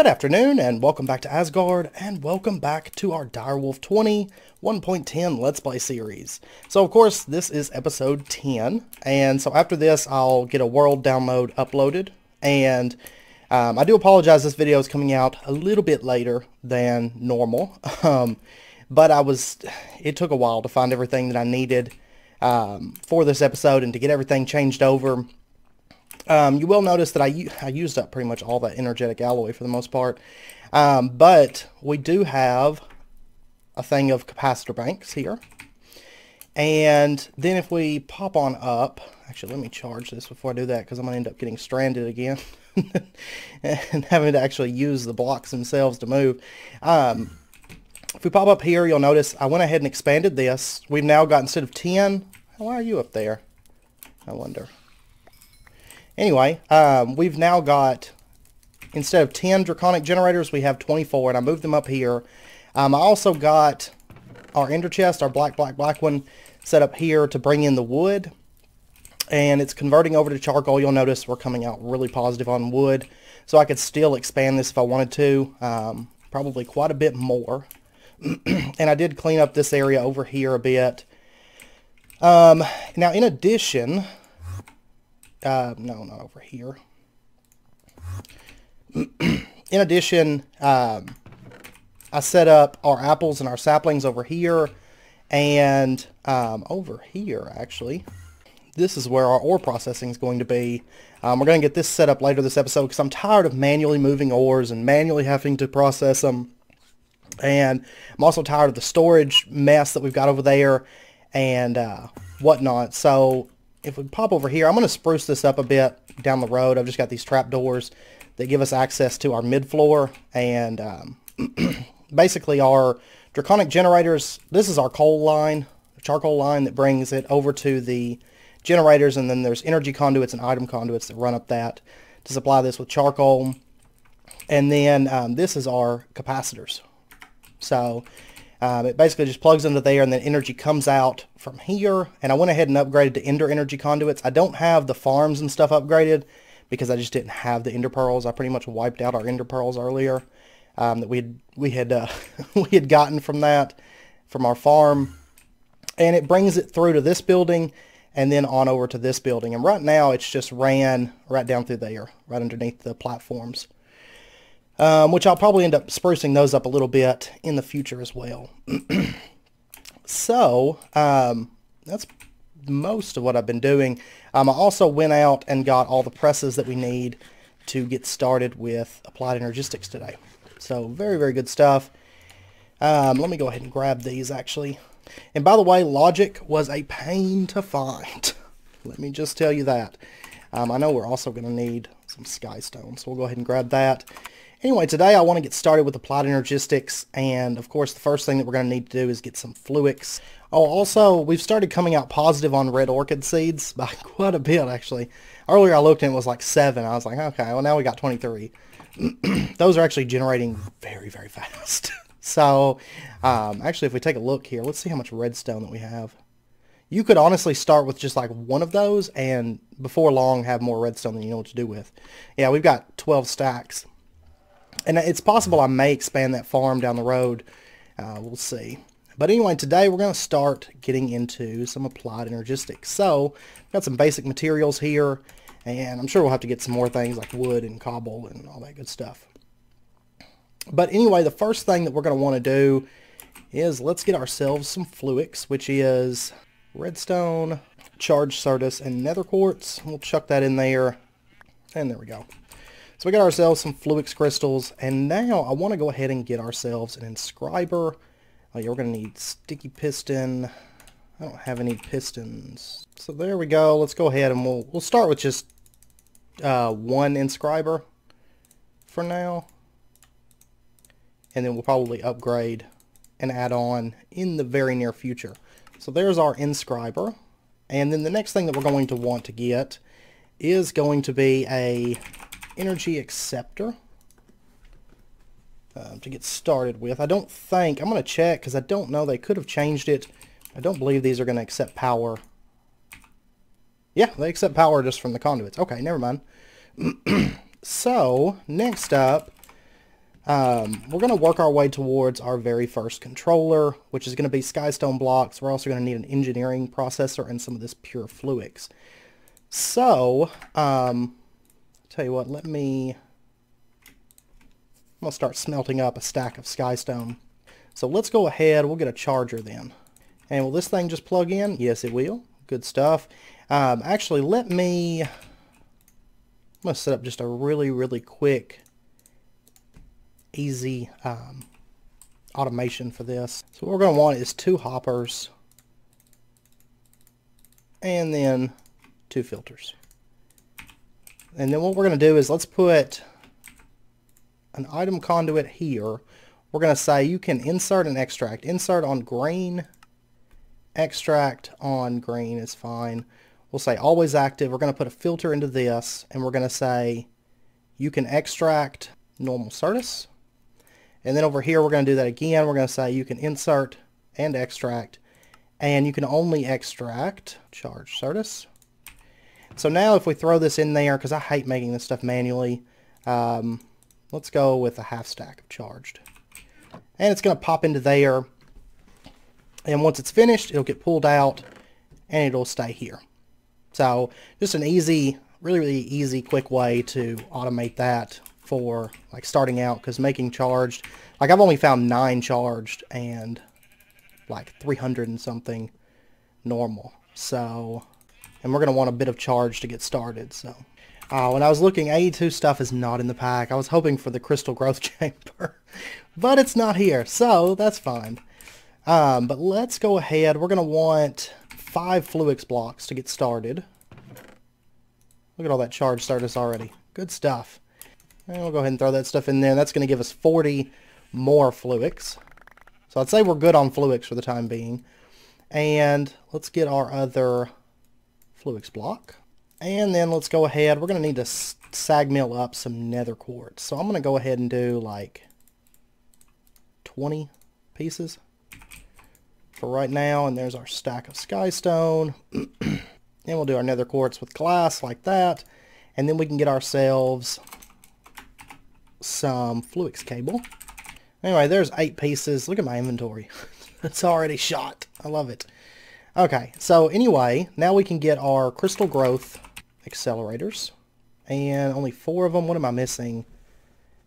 Good afternoon, and welcome back to Asgard, and welcome back to our Direwolf 20 1.10 Let's Play series. So, of course, this is episode 10, and so after this, I'll get a world download uploaded, and I do apologize this video is coming out a little bit later than normal, but it took a while to find everything that I needed for this episode and to get everything changed over. You will notice that I used up pretty much all that energetic alloy for the most part, but we do have a thing of Capacitor Banks here, and then if we pop on up, actually let me charge this before I do that because I'm going to end up getting stranded again and having to actually use the blocks themselves to move. If we pop up here, you'll notice I went ahead and expanded this. We've now got, instead of 10, why are you up there? I wonder. Anyway, we've now got, instead of 10 draconic generators, we have 24, and I moved them up here. I also got our ender chest, our black one, set up here to bring in the wood, and it's converting over to charcoal. You'll notice we're coming out really positive on wood, so I could still expand this if I wanted to, probably quite a bit more. And I did clean up this area over here a bit. Now, in addition... no, not over here. In addition, I set up our apples and our saplings over here, and over here, actually, this is where our ore processing is going to be. We're going to get this set up later this episode because I'm tired of manually moving ores and manually having to process them, and I'm also tired of the storage mess that we've got over there and whatnot. So if we pop over here, I'm going to spruce this up a bit down the road. I've just got these trapdoors that give us access to our mid-floor, and basically our draconic generators, this is our coal line, the charcoal line that brings it over to the generators, and then there's energy conduits and item conduits that run up that to supply this with charcoal. And then this is our capacitors. So it basically just plugs into there, and then energy comes out from here. And I went ahead and upgraded to ender energy conduits. I don't have the farms and stuff upgraded because I just didn't have the ender pearls. I pretty much wiped out our ender pearls earlier that we had gotten from our farm, and it brings it through to this building and then on over to this building. And right now it's just ran right down through there, right underneath the platforms. Which I'll probably end up sprucing those up a little bit in the future as well. So, that's most of what I've been doing. I also went out and got all the presses that we need to get started with Applied Energistics today. So, very, very good stuff. Let me go ahead and grab these, actually. And by the way, logic was a pain to find. Let me just tell you that. I know we're also going to need some sky stone, so we'll go ahead and grab that. Anyway, today I want to get started with Applied Energistics, and of course the first thing that we're going to need to do is get some fluics. Oh, also, we've started coming out positive on red orchid seeds by quite a bit, actually. Earlier I looked and it was like 7. I was like, okay, well now we got 23. Those are actually generating very, very fast. So, actually if we take a look here, let's see how much redstone that we have. You could honestly start with just like one of those, and before long have more redstone than you know what to do with. Yeah, we've got 12 stacks. And it's possible I may expand that farm down the road. We'll see. But anyway, today we're going to start getting into some Applied Energistics. So, got some basic materials here, and I'm sure we'll have to get some more things like wood and cobble and all that good stuff. But anyway, the first thing that we're going to want to do is let's get ourselves some fluics, which is redstone, charged certus, and nether quartz. We'll chuck that in there, and there we go. So we got ourselves some fluix crystals, and now I want to go ahead and get ourselves an inscriber. Oh yeah, we're going to need sticky piston. I don't have any pistons. So there we go. Let's go ahead and we'll start with just one inscriber for now. And then we'll probably upgrade and add on in the very near future. So there's our inscriber. And then the next thing that we're going to want to get is going to be a energy acceptor to get started with. I don't think, I'm going to check because I don't know, they could have changed it. I don't believe these are going to accept power. Yeah, they accept power just from the conduits. Okay, never mind. So, next up, we're going to work our way towards our very first controller, which is going to be skystone blocks. We're also going to need an engineering processor and some of this pure fluix. So, tell you what, I'm going to start smelting up a stack of skystone. So let's go ahead, we'll get a charger then. And will this thing just plug in? Yes, it will. Good stuff. Actually, I'm going to set up just a really quick, easy automation for this. So what we're going to want is 2 hoppers and then 2 filters. And then what we're going to do is let's put an item conduit here. We're going to say you can insert and extract. Insert on green, extract on green is fine. We'll say always active. We're going to put a filter into this, and we're going to say you can extract normal Certus. And then over here we're going to do that again. We're going to say you can insert and extract, and you can only extract charge Certus. So now if we throw this in there, because I hate making this stuff manually, let's go with a half stack of charged. And it's going to pop into there. And once it's finished, it'll get pulled out and it'll stay here. So just an easy, really easy, quick way to automate that for like starting out, because making charged, like I've only found 9 charged and like 300 and something normal. So, and we're going to want a bit of charge to get started. So when I was looking, AE2 stuff is not in the pack. I was hoping for the crystal growth chamber, but it's not here, so that's fine. But let's go ahead. We're going to want 5 fluix blocks to get started. Look at all that charge Certus already. Good stuff. And we'll go ahead and throw that stuff in there. That's going to give us 40 more fluix. So I'd say we're good on fluix for the time being. And let's get our other fluix block. And then let's go ahead. We're going to need to sag mill up some nether quartz. So I'm going to go ahead and do like 20 pieces for right now. And there's our stack of skystone. And we'll do our nether quartz with glass like that. And then we can get ourselves some fluix cable. Anyway, there's 8 pieces. Look at my inventory. It's already shot. I love it. Okay, so anyway, now we can get our crystal growth accelerators. And only 4 of them. What am I missing?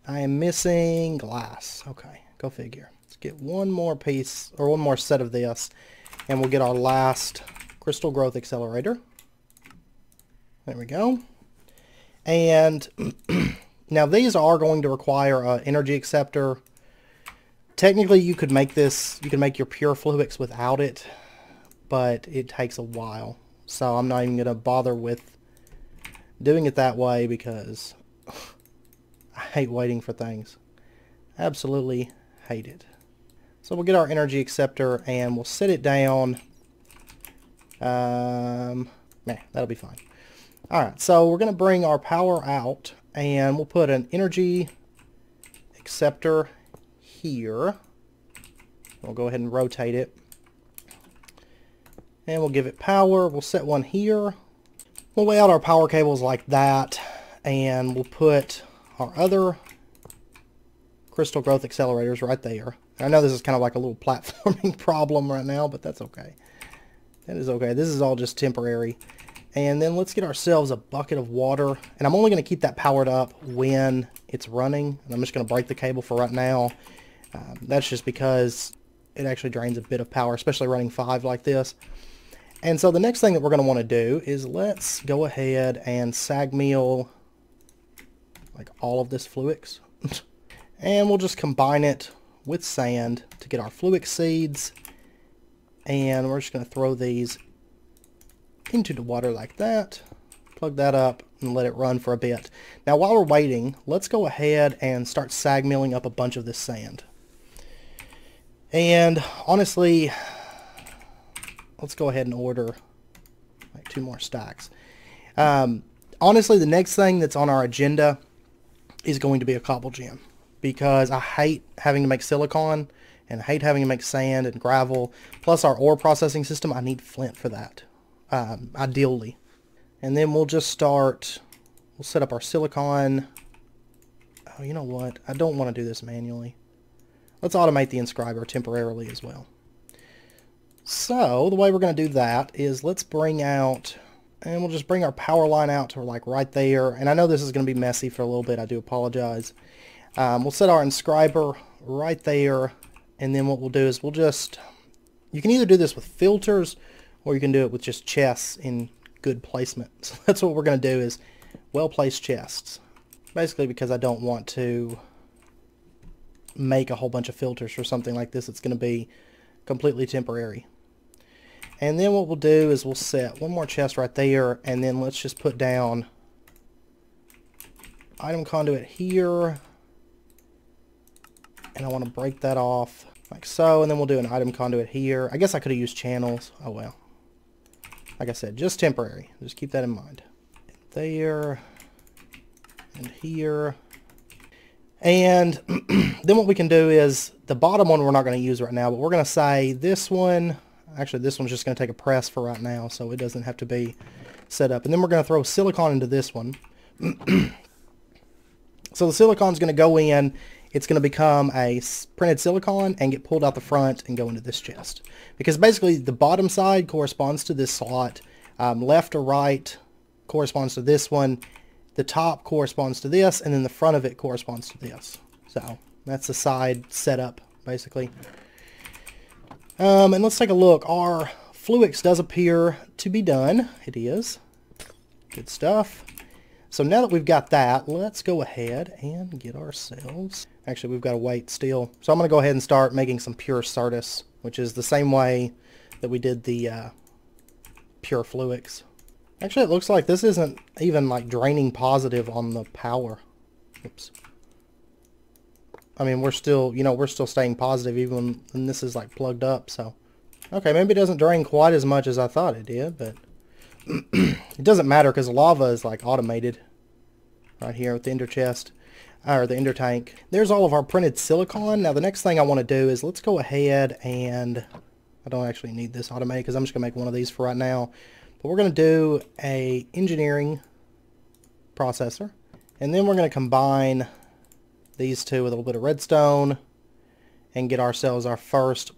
I am missing glass. Okay, go figure. Let's get one more piece, or one more set of this, and we'll get our last crystal growth accelerator. There we go. And now these are going to require an energy acceptor. Technically you could make this, you can make your pure fluix without it, but it takes a while. So I'm not even going to bother with doing it that way because I hate waiting for things. Absolutely hate it. So we'll get our energy acceptor and we'll set it down. That'll be fine. Alright, so we're going to bring our power out and we'll put an energy acceptor here. We'll go ahead and rotate it. And we'll give it power. We'll set one here. We'll lay out our power cables like that. And we'll put our other crystal growth accelerators right there. I know this is kind of like a little platforming problem right now, but that's okay. That is okay. This is all just temporary. And then let's get ourselves a bucket of water. And I'm only going to keep that powered up when it's running. And I'm just going to break the cable for right now. That's just because it actually drains a bit of power, especially running 5 like this. And so the next thing that we're going to want to do is let's go ahead and sag mill like all of this fluix. And we'll just combine it with sand to get our fluix seeds. And we're just going to throw these into the water like that. Plug that up and let it run for a bit. Now while we're waiting, let's go ahead and start sag milling up a bunch of this sand. And honestly, let's go ahead and order like 2 more stacks. Honestly, the next thing that's on our agenda is going to be a cobble gem, because I hate having to make silicon and I hate having to make sand and gravel. Plus our ore processing system, I need flint for that, ideally. And then we'll just start, we'll set up our silicon Oh, you know what? I don't want to do this manually. Let's automate the inscriber temporarily as well. So the way we're going to do that is let's bring out, and we'll just bring our power line out to like right there. And I know this is going to be messy for a little bit. I do apologize. We'll set our inscriber right there. And then what we'll do is we'll just, you can either do this with filters or you can do it with just chests in good placement. So that's what we're going to do, is well-placed chests. Basically because I don't want to make a whole bunch of filters for something like this. It's going to be completely temporary. And then what we'll do is we'll set one more chest right there, and then let's just put down item conduit here. And I want to break that off like so, and then we'll do an item conduit here. I guess I could have used channels. Oh well. Like I said, just temporary. Just keep that in mind. There and here. And then what we can do is, the bottom one we're not going to use right now, but we're going to say this one, actually this one's just going to take a press for right now, so it doesn't have to be set up. And then we're going to throw silicon into this one. So the silicon's going to go in, it's going to become a printed silicon and get pulled out the front and go into this chest. Because basically the bottom side corresponds to this slot, left or right corresponds to this one, the top corresponds to this, and then the front of it corresponds to this. So that's the side setup, basically. And let's take a look. Our Fluix does appear to be done. It is. Good stuff. So now that we've got that, let's go ahead and get ourselves... Actually, we've got to wait still. So I'm going to go ahead and start making some pure Certus, which is the same way that we did the pure Fluix. Actually, it looks like this isn't even like draining positive on the power. Oops. I mean, we're still, you know, we're still staying positive even when this is like plugged up, so. Okay, maybe it doesn't drain quite as much as I thought it did, but it doesn't matter because lava is like automated right here with the ender chest, or the ender tank. There's all of our printed silicon. Now the next thing I want to do is let's go ahead and, I don't actually need this automated because I'm just going to make one of these for right now. But we're going to do a engineering processor, and then we're going to combine these two with a little bit of redstone and get ourselves our first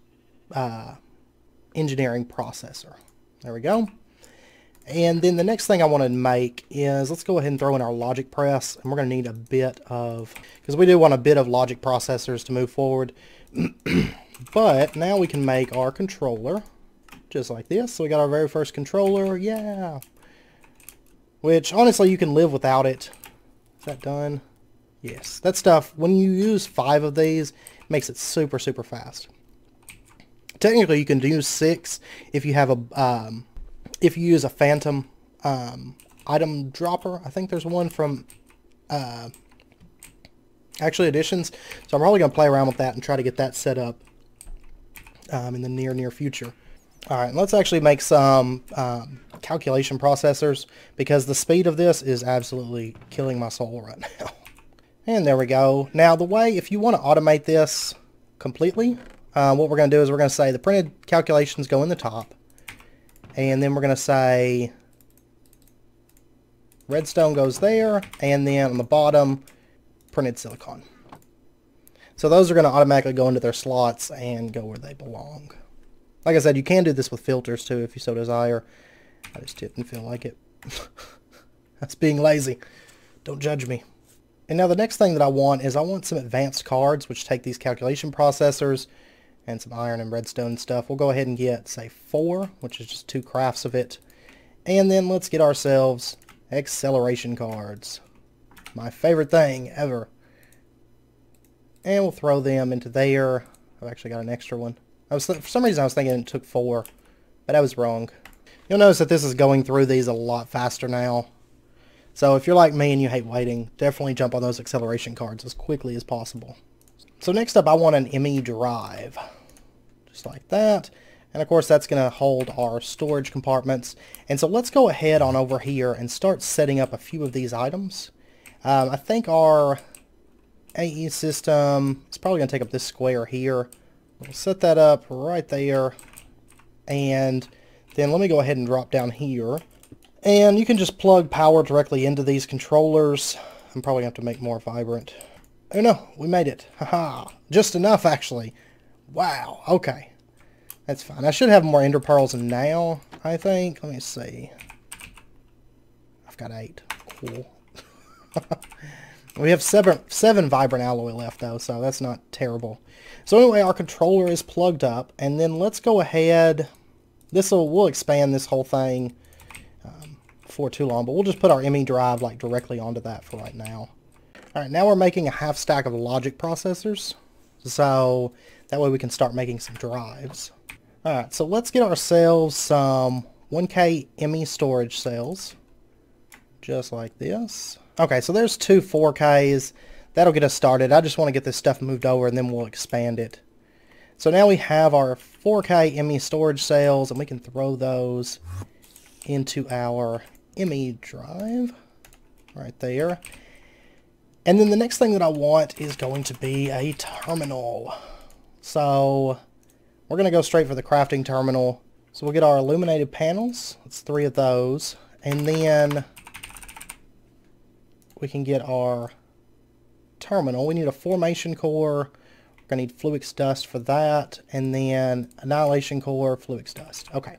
engineering processor. There we go. And then the next thing I want to make is, let's go ahead and throw in our logic press, and we're going to need a bit of, because we do want a bit of logic processors to move forward. But now we can make our controller just like this. So we got our very first controller, yeah. Which honestly you can live without it. Is that done? Yes. That stuff, when you use 5 of these, it makes it super, super fast. Technically you can use 6 if you have a, if you use a phantom item dropper. I think there's one from Actually Editions. So I'm probably going to play around with that and try to get that set up in the near future. Alright, let's actually make some calculation processors, because the speed of this is absolutely killing my soul right now. And there we go. Now the way, if you want to automate this completely, what we're going to do is we're going to say the printed calculations go in the top, and then we're going to say redstone goes there, and then on the bottom, printed silicon. So those are going to automatically go into their slots and go where they belong. Like I said, you can do this with filters too if you so desire. I just didn't feel like it. That's being lazy. Don't judge me. And now the next thing that I want is I want some advanced cards which take these calculation processors and some iron and redstone and stuff. We'll go ahead and get, say, 4, which is just 2 crafts of it. And then let's get ourselves acceleration cards. My favorite thing ever. And we'll throw them into there. I've actually got an extra one. For some reason I was thinking it took 4, but I was wrong. You'll notice that this is going through these a lot faster now. So if you're like me and you hate waiting, definitely jump on those acceleration cards as quickly as possible. So next up I want an ME drive. Just like that. And of course that's going to hold our storage compartments. And so let's go ahead on over here and start setting up a few of these items. I think our AE system is probably going to take up this square here. We'll set that up right there, and then let me go ahead and drop down here, and you can just plug power directly into these controllers. I'm probably going to have to make more vibrant. Oh no, we made it. Haha. Just enough, actually. Wow. Okay. That's fine. I should have more ender pearls now, I think. Let me see. I've got 8. Cool. We have seven vibrant alloy left, though, so that's not terrible. So anyway, our controller is plugged up, and then let's go ahead. We'll expand this whole thing before too long, but we'll just put our ME drive like directly onto that for right now. All right, now we're making a half stack of logic processors, so that way we can start making some drives. All right, so let's get ourselves some 1K ME storage cells, just like this. Okay, so there's 2 4Ks. That'll get us started. I just want to get this stuff moved over, and then we'll expand it. So now we have our 4K ME storage cells, and we can throw those into our ME drive right there. And then the next thing that I want is going to be a terminal. So we're going to go straight for the crafting terminal. So we'll get our illuminated panels. That's 3 of those. And then we can get our terminal. We need a formation core. We're going to need Fluix dust for that. And then annihilation core, Fluix dust. Okay.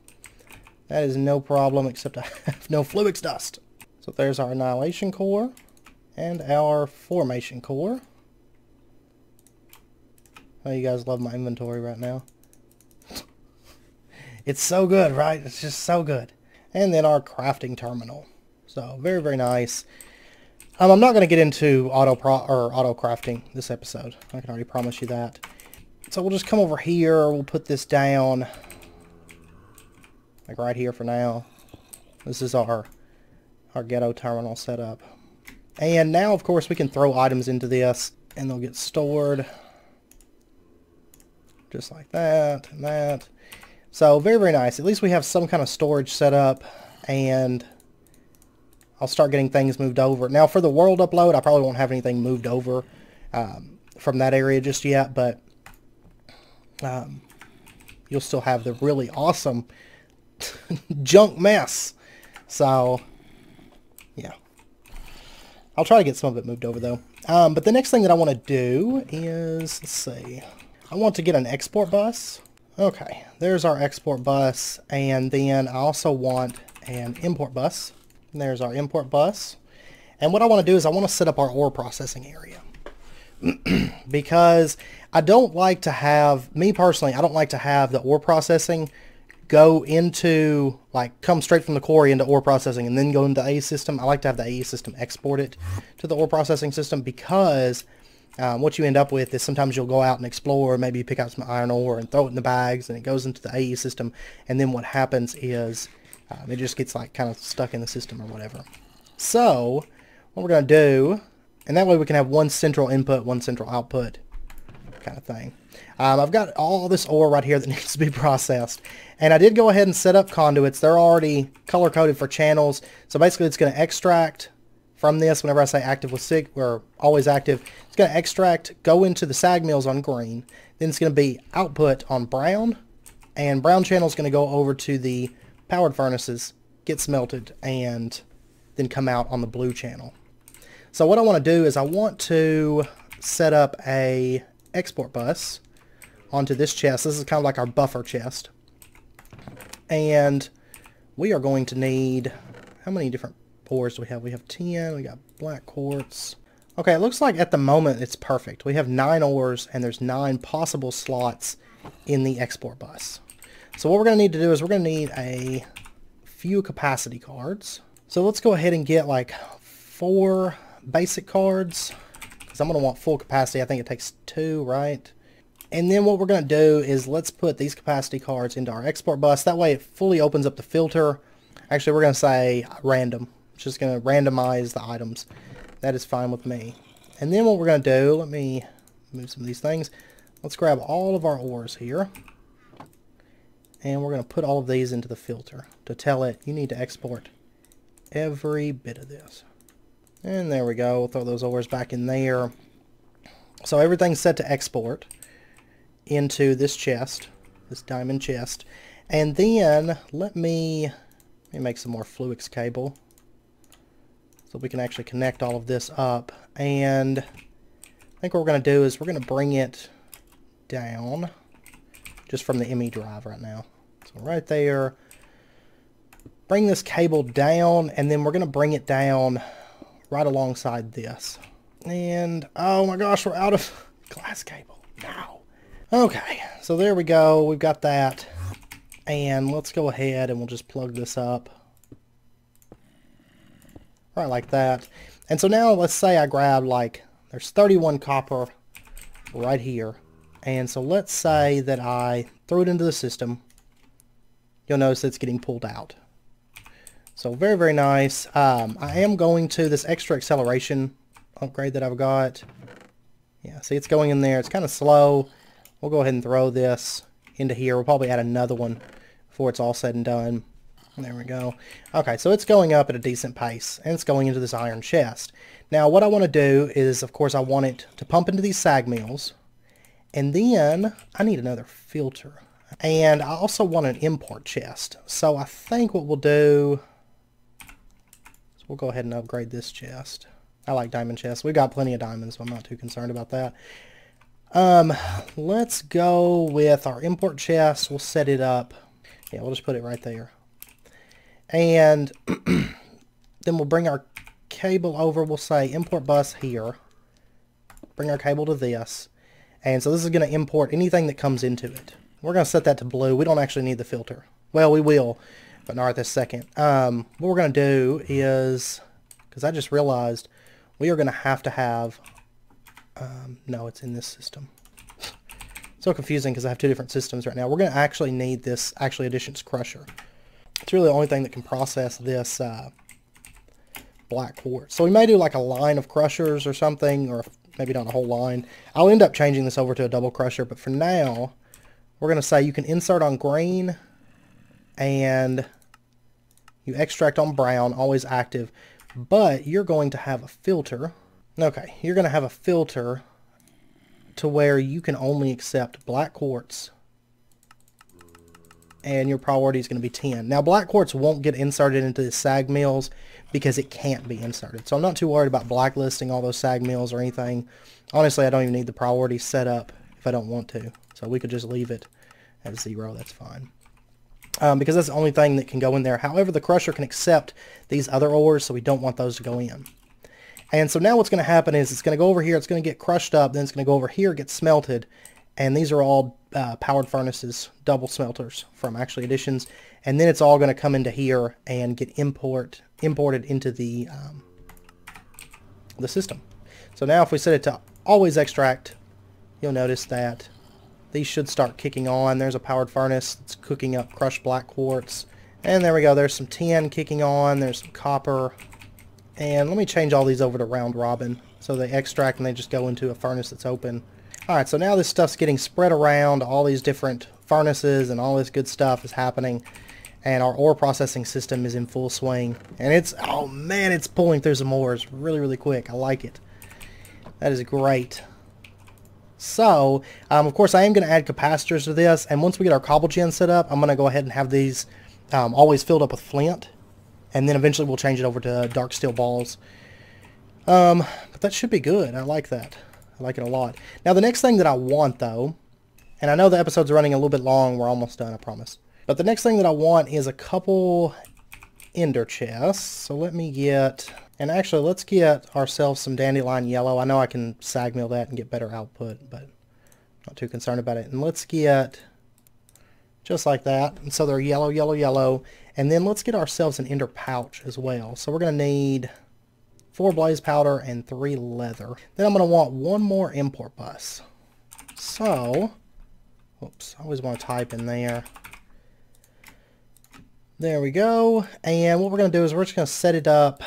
That is no problem, except I have no Fluix dust. So there's our annihilation core and our formation core. Oh, you guys love my inventory right now. It's so good, right? It's just so good. And then our crafting terminal. So very, very nice. I'm not going to get into auto crafting this episode. I can already promise you that. So we'll just come over here. We'll put this down, like right here for now. This is our ghetto terminal setup. And now, of course, we can throw items into this, and they'll get stored, just like that and that. So very, very nice. At least we have some kind of storage set up, and I'll start getting things moved over. Now, for the world upload, I probably won't have anything moved over from that area just yet, but you'll still have the really awesome junk mess. So, yeah. I'll try to get some of it moved over, though. But the next thing that I want to do is, let's see, I want to get an export bus. Okay, there's our export bus, and then I also want an import bus. And there's our import bus. And what I want to do is I want to set up our ore processing area. Because I don't like to have, me personally, I don't like to have the ore processing go into, like, come straight from the quarry into ore processing and then go into the AE system. I like to have the AE system export it to the ore processing system, because what you end up with is sometimes you'll go out and explore, maybe you pick out some iron ore and throw it in the bags, and it goes into the AE system, and then what happens is it just gets like kind of stuck in the system or whatever. So what we're going to do, and that way we can have one central input, one central output kind of thing. I've got all this ore right here that needs to be processed, and I did go ahead and set up conduits. They're already color coded for channels, so basically it's going to extract from this. Whenever I say active with SIG, we're always active. It's going to extract, go into the sag mills on green, then it's going to be output on brown, and brown channel is going to go over to the powered furnaces, get smelted, and then come out on the blue channel. So what I want to do is I want to set up a export bus onto this chest. This is kind of like our buffer chest. And we are going to need, how many different ores do we have? We have 10, we got black quartz. Okay, it looks like at the moment it's perfect. We have 9 ores, and there's 9 possible slots in the export bus. So what we're going to need to do is we're going to need a few capacity cards. So let's go ahead and get like 4 basic cards, because I'm going to want full capacity. I think it takes 2, right? And then what we're going to do is let's put these capacity cards into our export bus. That way it fully opens up the filter. Actually, we're going to say random. It's just going to randomize the items. That is fine with me. And then what we're going to do, let me move some of these things. Let's grab all of our ores here. And we're going to put all of these into the filter to tell it you need to export every bit of this. And there we go. We'll throw those ores back in there. So everything's set to export into this chest, this diamond chest. And then let me make some more Fluix cable so we can actually connect all of this up. And I think what we're going to do is we're going to bring it down just from the ME drive right now. So right there. Bring this cable down, and then we're going to bring it down right alongside this. And, oh my gosh, we're out of glass cable. No. Okay, so there we go. We've got that. And let's go ahead and we'll just plug this up. Right like that. And so now let's say I grab like, there's 31 copper right here. And so let's say that I throw it into the system. You'll notice it's getting pulled out. So very, very nice. I am going to this extra acceleration upgrade that I've got. Yeah, see it's going in there. It's kind of slow. We'll go ahead and throw this into here. We'll probably add another one before it's all said and done. There we go. Okay, so it's going up at a decent pace, and it's going into this iron chest. Now what I want to do is, of course, I want it to pump into these sag mills, and then I need another filter. And I also want an import chest. So I think what we'll do... we'll go ahead and upgrade this chest. I like diamond chests. We got plenty of diamonds, so I'm not too concerned about that. Let's go with our import chest. We'll set it up. Yeah, we'll just put it right there. And then we'll bring our cable over. We'll say import bus here. Bring our cable to this. And so this is going to import anything that comes into it. We're going to set that to blue. We don't actually need the filter. Well, we will, but not at this second. What we're going to do is, because I just realized we are going to have, no, it's in this system. So confusing because I have two different systems right now. We're going to actually need this Additions Crusher. It's really the only thing that can process this black quartz. So we may do like a line of crushers or something, or maybe not a whole line. I'll end up changing this over to a double crusher, but for now, we're going to say you can insert on green, and you extract on brown, always active, but you're going to have a filter. Okay, you're going to have a filter to where you can only accept black quartz, and your priority is going to be 10. Now, black quartz won't get inserted into the sag mills because it can't be inserted. So I'm not too worried about blacklisting all those sag mills or anything. Honestly, I don't even need the priority set up if I don't want to. So we could just leave it at 0. That's fine. Because that's the only thing that can go in there. However, the crusher can accept these other ores, so we don't want those to go in. And so now what's going to happen is it's going to go over here, it's going to get crushed up, then it's going to go over here, get smelted, and these are all powered furnaces, double smelters from actually Additions, and then it's all going to come into here and get imported into the system. So now if we set it to always extract, you'll notice that these should start kicking on. There's a powered furnace that's cooking up crushed black quartz. And there we go. There's some tin kicking on. There's some copper. And let me change all these over to round robin. So they extract and they just go into a furnace that's open. Alright, so now this stuff's getting spread around. All these different furnaces and all this good stuff is happening. And our ore processing system is in full swing. And it's, oh man, it's pulling through some ores really, really quick. I like it. That is great. So, of course, I am going to add capacitors to this, and once we get our cobble gen set up, I'm going to go ahead and have these always filled up with flint, and then eventually we'll change it over to dark steel balls. But that should be good. I like that. I like it a lot. Now, the next thing that I want, though, and I know the episode's running a little bit long. We're almost done, I promise. But the next thing that I want is a couple ender chests. So let me get... And actually, let's get ourselves some dandelion yellow. I know I can sag mill that and get better output, but I'm not too concerned about it. And let's get just like that. And so they're yellow, yellow, yellow. And then let's get ourselves an ender pouch as well. So we're going to need 4 blaze powder and 3 leather. Then I'm going to want 1 more import bus. So, whoops, I always want to type in there. There we go. And what we're going to do is we're just going to set it up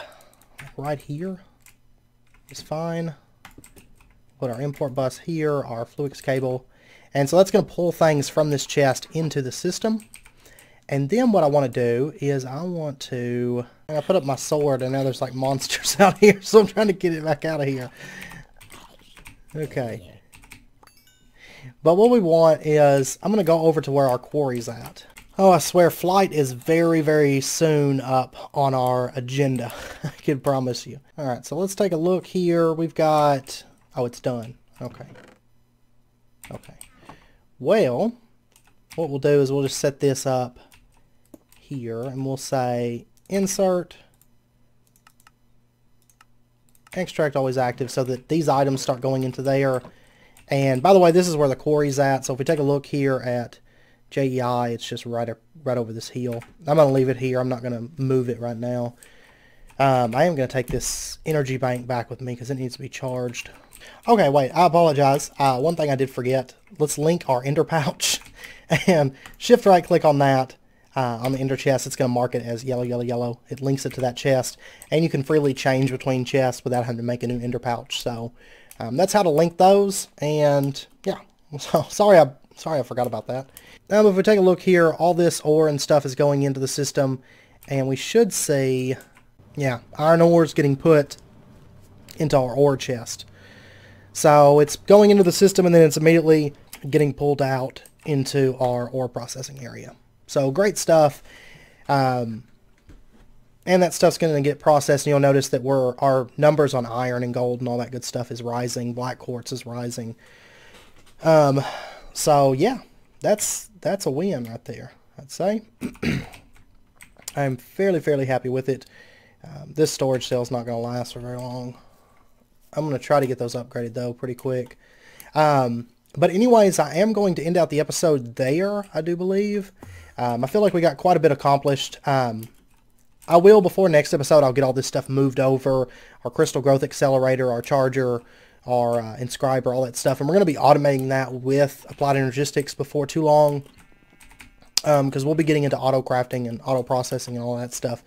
right here is fine. Put our import bus here, our Fluix cable, and so that's going to pull things from this chest into the system. And then what I want to do is I put up my sword, and now there's like monsters out here, so I'm trying to get it back out of here. Okay. But what we want is, I'm going to go over to where our quarry's at. Oh, I swear, flight is very, very soon up on our agenda. I can promise you. Alright, so let's take a look here. We've got... Oh, it's done. Okay. Okay. Well, what we'll do is we'll just set this up here, and we'll say insert, extract always active, so that these items start going into there. And by the way, this is where the quarry's at. So if we take a look here at JEI, it's just right over this hill. I'm going to leave it here. I'm not going to move it right now. I am going to take this energy bank back with me because it needs to be charged. Okay, wait, I apologize. One thing I did forget. Let's link our ender pouch. And shift right click on that on the ender chest. It's going to mark it as yellow, yellow, yellow. It links it to that chest. And you can freely change between chests without having to make a new ender pouch. So that's how to link those. And yeah, so sorry I forgot about that. Now if we take a look here, all this ore and stuff is going into the system. And we should see, yeah, iron ore is getting put into our ore chest. So it's going into the system and then it's immediately getting pulled out into our ore processing area. So great stuff. And that stuff's going to get processed, and you'll notice that our numbers on iron and gold and all that good stuff is rising. Black quartz is rising. So yeah, that's a win right there, I'd say. I'm fairly happy with it. This storage cell's not going to last for very long. I'm going to try to get those upgraded though pretty quick. But anyways, I am going to end out the episode there, I do believe. I feel like we got quite a bit accomplished. I will, before next episode, I'll get all this stuff moved over. Our crystal growth accelerator, our charger, our inscriber, all that stuff. And we're going to be automating that with applied energistics before too long. Because we'll be getting into auto crafting and auto processing and all that stuff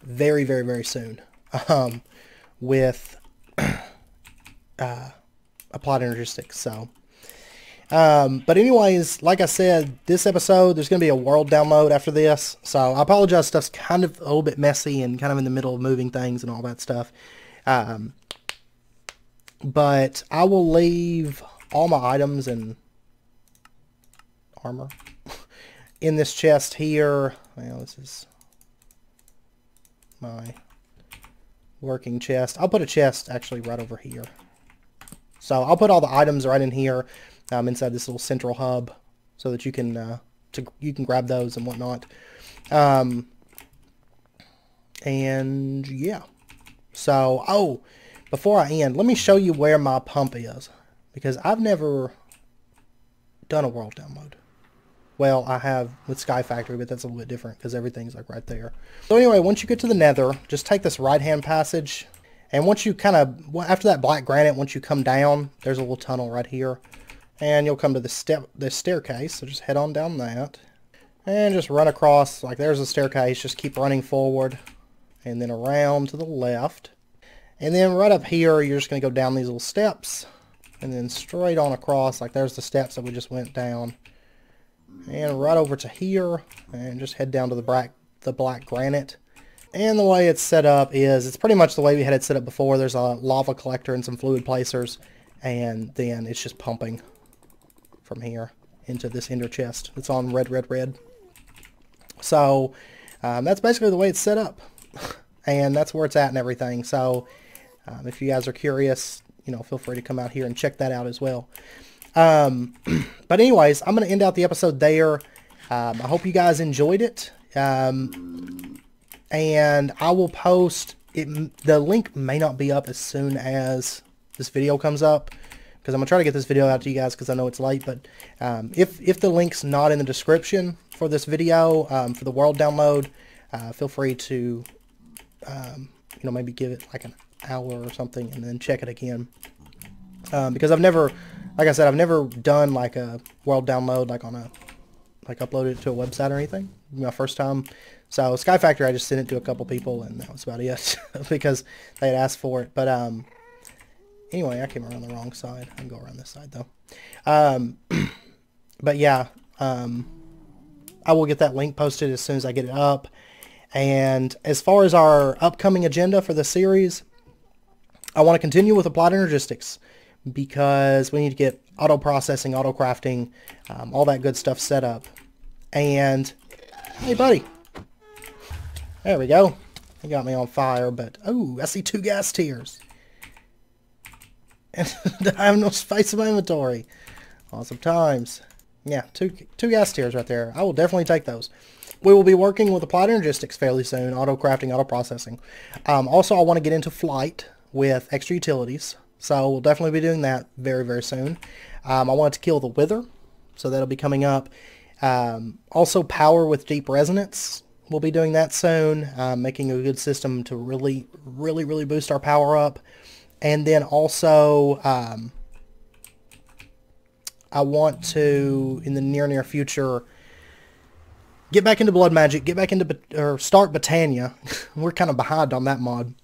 very soon. With applied energistics. So, but anyways, like I said, this episode, there's going to be a world download after this. So I apologize, stuff's kind of a little bit messy and kind of in the middle of moving things and all that stuff. But I will leave all my items and armor in this chest here. Well, this is my working chest. I'll put a chest actually right over here. So I'll put all the items right in here inside this little central hub so that you can grab those and whatnot. And yeah. So, oh, before I end, let me show you where my pump is, because I've never done a world download. Well, I have with Sky Factory, but that's a little bit different because everything's like right there. So anyway, once you get to the Nether, just take this right-hand passage, and once you kind of, after that black granite, once you come down, there's a little tunnel right here, and you'll come to this staircase. So just head on down that, and just run across. Like there's a staircase. Just keep running forward, and then around to the left, and then right up here, you're just going to go down these little steps, and then straight on across. Like there's the steps that we just went down. And right over to here, and just head down to the black granite. And the way it's set up is, it's pretty much the way we had it set up before. There's a lava collector and some fluid placers, and then it's just pumping from here into this ender chest. It's on red. So that's basically the way it's set up, and that's where it's at and everything. So if you guys are curious, you know, feel free to come out here and check that out as well. But anyways, I'm going to end out the episode there. I hope you guys enjoyed it. And I will post it. The link may not be up as soon as this video comes up, because I'm going to try to get this video out to you guys because I know it's late. But if the link's not in the description for this video, for the world download, feel free to, you know, maybe give it like an hour or something and then check it again. Because I've never, like I said, I've never done like a world download, like on a, like uploaded it to a website or anything. My first time. So Sky Factory, I just sent it to a couple people, and that was about it because they had asked for it. But anyway, I came around the wrong side. I can go around this side though. But yeah, I will get that link posted as soon as I get it up. And as far as our upcoming agenda for the series, I want to continue with applied energistics, because we need to get auto processing, auto crafting, all that good stuff set up. And hey buddy, there we go. He got me on fire, but oh, I see 2 gas tiers. And I have no space in my inventory. Awesome times. Yeah, two gas tiers right there. I will definitely take those. We will be working with Applied Energistics fairly soon. Auto crafting, auto processing. Also, I want to get into flight with extra utilities. So we'll definitely be doing that very, very soon. I want to kill the Wither. So that'll be coming up. Also, power with deep resonance. We'll be doing that soon. Making a good system to really, really, really boost our power up. And then also, I want to, in the near future, get back into Blood Magic, get back into, or start Botania. We're kind of behind on that mod.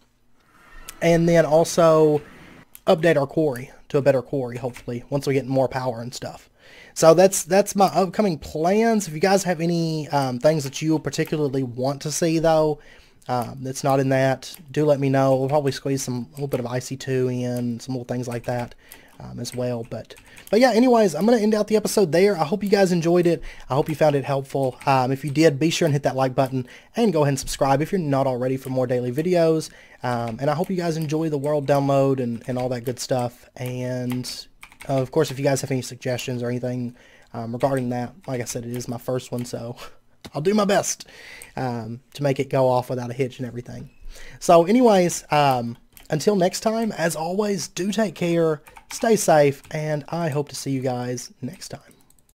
And then also update our quarry to a better quarry, hopefully, once we get more power and stuff. So that's my upcoming plans. If you guys have any things that you particularly want to see, though, that's not in that, do let me know. We'll probably squeeze a little bit of IC2 in, some little things like that as well. But yeah, anyways, I'm going to end out the episode there. I hope you guys enjoyed it. I hope you found it helpful. If you did, be sure and hit that like button and go ahead and subscribe if you're not already for more daily videos. And I hope you guys enjoy the world download and all that good stuff. And of course, if you guys have any suggestions or anything regarding that, like I said, it is my first one, so I'll do my best to make it go off without a hitch and everything. So anyways, until next time, as always, do take care, stay safe, and I hope to see you guys next time.